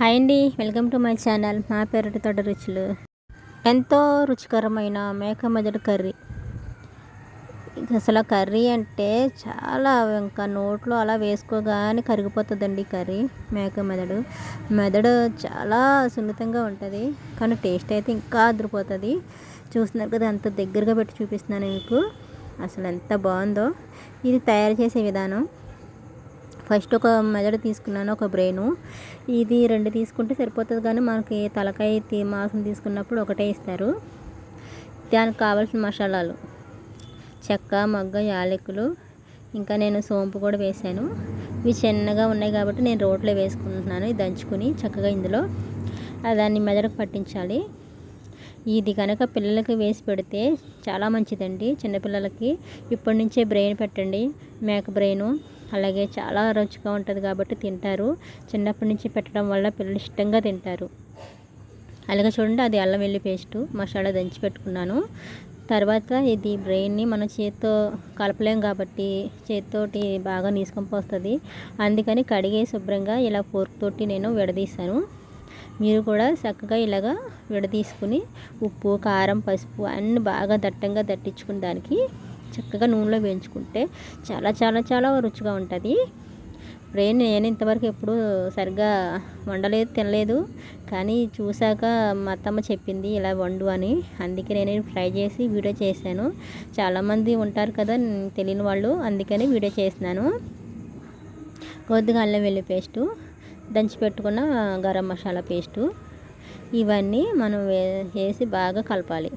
Hi అండి, welcome to my channel. మా పెరటి తోట రుచులు. ఎంతో రుచికరమైన మేక మెదడు కర్రీ. అసలు కర్రీ అంటే చాలా ఇంకా నోట్లో అలా వేసుకోగానే కరిగిపోతుందండి కర్రీ. మేక మెదడు చాలా సున్నితంగా ఉంటుంది, కానీ టేస్ట్ అయితే ఇంకా అదిరిపోతుంది. చూస్తున్నారు కదా, అంత దగ్గరగా పెట్టి చూపిస్తున్నాను మీకు. అసలు ఎంత బాగుందో. ఇది తయారు చేసే విధానం. ఫస్ట్ ఒక మెదడు తీసుకున్నాను, ఒక బ్రెయిను. ఇది 2 తీసుకుంటే సరిపోతుంది, కానీ మనకి తలకాయ మాంసం తీసుకున్నప్పుడు ఒకటే ఇస్తారు. దానికి కావాల్సిన మసాలాలు: చెక్క, మొగ్గ, యాలకులు, ఇంకా నేను సోంపు కూడా వేసాను. ఇవి చిన్నగా ఉన్నాయి కాబట్టి నేను రోట్లో వేసుకుంటున్నాను. ఇది దంచుకుని చక్కగా ఇందులో దాన్ని మెదడుకు పట్టించాలి. ఇది కనుక పిల్లలకి వేసి పెడితే చాలా మంచిదండి. చిన్నపిల్లలకి ఇప్పటి నుంచే బ్రెయిన్ పెట్టండి, మేక బ్రెయిను. అలాగే చాలా రుచిగా ఉంటుంది కాబట్టి తింటారు. చిన్నప్పటి నుంచి పెట్టడం వల్ల పిల్లలు ఇష్టంగా తింటారు. అలాగే చూడండి, అది అల్లం వెల్లుల్లి పేస్టు మసాలా దంచి పెట్టుకున్నాను. తర్వాత ఇది బ్రెయిన్ని మనం చేత్తో కలపలేం కాబట్టి చేతితోటి బాగా నీసుకొని, అందుకని కడిగే శుభ్రంగా ఇలా ఫోర్క్ తోటి నేను విడదీశాను. మీరు కూడా చక్కగా ఇలాగా విడదీసుకుని ఉప్పు, కారం, పసుపు అన్నీ బాగా దట్టంగా దట్టించుకుని దానికి చక్కగా నూనెలో వేయించుకుంటే చాలా చాలా చాలా రుచిగా ఉంటుంది. బ్రెయిన్ నేను ఇంతవరకు ఎప్పుడు సరిగ్గా వండలేదు, తినలేదు. కానీ చూశాక మా అత్తమ్మ చెప్పింది ఇలా వండు అని, అందుకే నేను ట్రై చేసి వీడియో చేశాను. చాలామంది ఉంటారు కదా తెలియని వాళ్ళు, అందుకని వీడియో చేస్తున్నాను. కొద్దిగా అల్లం వెల్లుల్లి పేస్టు, దంచి పెట్టుకున్న గరం మసాలా పేస్టు, ఇవన్నీ మనం వేసి బాగా కలపాలి.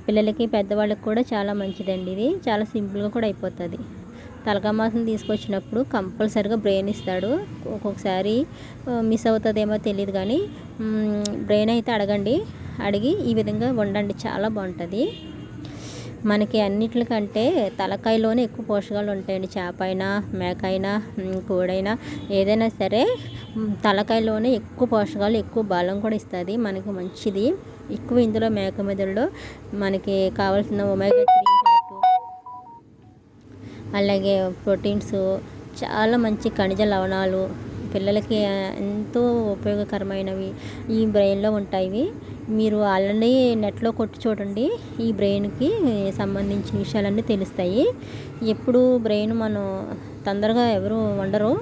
పిల్లలకి పెద్దవాళ్ళకి కూడా చాలా మంచిదండి. ఇది చాలా సింపుల్గా కూడా అయిపోతుంది. తలకాయ మాంసం తీసుకొచ్చినప్పుడు కంపల్సరిగా బ్రెయిన్ ఇస్తాడు. ఒక్కొక్కసారి మిస్ అవుతుందేమో తెలియదు, కానీ బ్రెయిన్ అయితే అడిగి ఈ విధంగా వండండి, చాలా బాగుంటుంది. మనకి అన్నిటికంటే తలకాయలోనే ఎక్కువ పోషకాలు ఉంటాయండి. చేప అయినా, మేక అయినా, కోడైనా, ఏదైనా సరే తలకాయలోనే ఎక్కువ పోషకాలు, ఎక్కువ బలం కూడా ఇస్తుంది. మనకి మంచిది ఎక్కువ ఇందులో. మేక మెదడులో మనకి కావాల్సిన ఒమేగా 3 ఫ్యాటు, అలాగే ప్రోటీన్స్, చాలా మంచి ఖనిజ లవణాలు, పిల్లలకి ఎంతో ఉపయోగకరమైనవి ఈ బ్రెయిన్లో ఉంటాయి. మీరు ఆల్రెడీ నెట్లో కొట్టి చూడండి, ఈ బ్రెయిన్కి సంబంధించిన విషయాలన్నీ తెలుస్తాయి. ఎప్పుడు బ్రెయిన్ మనం తొందరగా ఎవరు వండరు,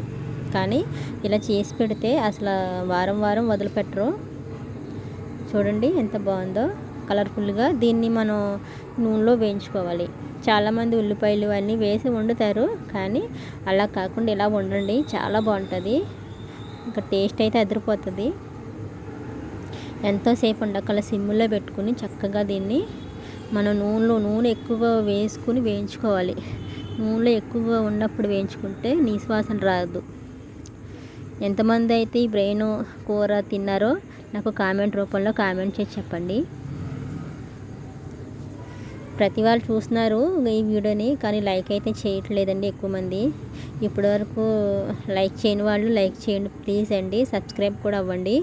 కానీ ఇలా చేసి పెడితే అసలు వారం వదిలిపెట్టరు. చూడండి ఎంత బాగుందో కలర్ఫుల్గా. దీన్ని మనం నూనెలో వేయించుకోవాలి. చాలామంది ఉల్లిపాయలు అన్నీ వేసి వండుతారు, కానీ అలా కాకుండా ఇలా వండండి, చాలా బాగుంటుంది. ఇంకా టేస్ట్ అయితే అదిరిపోతుంది. ఎంతోసేపు ఉండకల సిమ్లో పెట్టుకుని చక్కగా దీన్ని మనం నూనె ఎక్కువగా వేసుకుని వేయించుకోవాలి. నూనెలో ఎక్కువగా ఉన్నప్పుడు వేయించుకుంటే నీసువాసన రాదు. ఎంతమంది అయితే ఈ బ్రెయిన్ కూర తిన్నారో నాకు కామెంట్ రూపంలో కామెంట్ చేసి చెప్పండి. ప్రతి వాళ్ళు చూస్తున్నారు ఈ వీడియోని, కానీ లైక్ అయితే చేయట్లేదండి ఎక్కువ మంది. ఇప్పటివరకు లైక్ చేయని వాళ్ళు లైక్ చేయండి ప్లీజ్ అండి. సబ్స్క్రైబ్ కూడా అవ్వండి.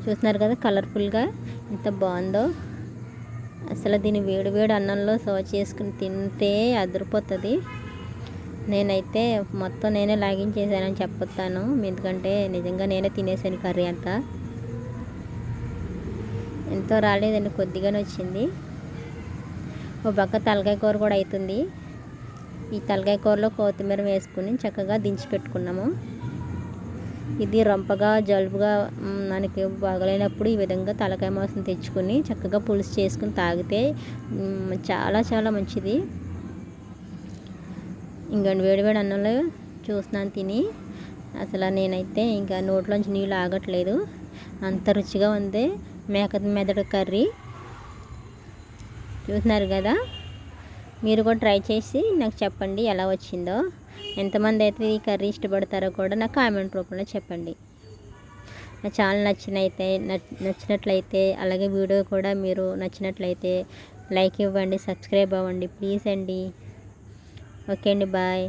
చూస్తున్నారు కదా కలర్ఫుల్గా ఎంత బాగుందో. అసలు దీన్ని వేడి అన్నంలో సర్వ్ చేసుకుని తింటే అదిరిపోతుంది. నేనైతే మొత్తం నేనే లాగించేసానని చెప్తాను, ఎందుకంటే నిజంగా నేనే తినేసాను కర్రీ అంతా. ఎంతో రాలేదండి, కొద్దిగానే వచ్చింది. ఒక పక్క తలకాయ కూర కూడా అవుతుంది. ఈ తలకాయ కూరలో కొత్తిమీర వేసుకుని చక్కగా దించి పెట్టుకున్నాము. ఇది రంపగా, జలుబుగా మనకి బాగలేనప్పుడు ఈ విధంగా తలకాయ మాంసం తెచ్చుకొని చక్కగా పులుసు చేసుకుని తాగితే చాలా చాలా మంచిది. ఇంకండి వేడివేడి అన్నంలో చూస్తున్నాను తిని, అసలు నేనైతే ఇంకా నోట్లోంచి నీళ్ళు ఆగట్లేదు, అంత రుచిగా ఉంది మేక మెదడు కర్రీ. చూస్తున్నారు కదా, మీరు కూడా ట్రై చేసి నాకు చెప్పండి ఎలా వచ్చిందో. ఎంతమంది అయితే ఈ కర్రీ ఇష్టపడతారో కూడా నాకు కామెంట్ రూపంలో చెప్పండి. నా ఛానల్ నచ్చినట్లయితే, అలాగే వీడియో కూడా మీరు నచ్చినట్లయితే లైక్ ఇవ్వండి, సబ్స్క్రైబ్ అవ్వండి ప్లీజ్ అండి. ఓకే అండి, బాయ్.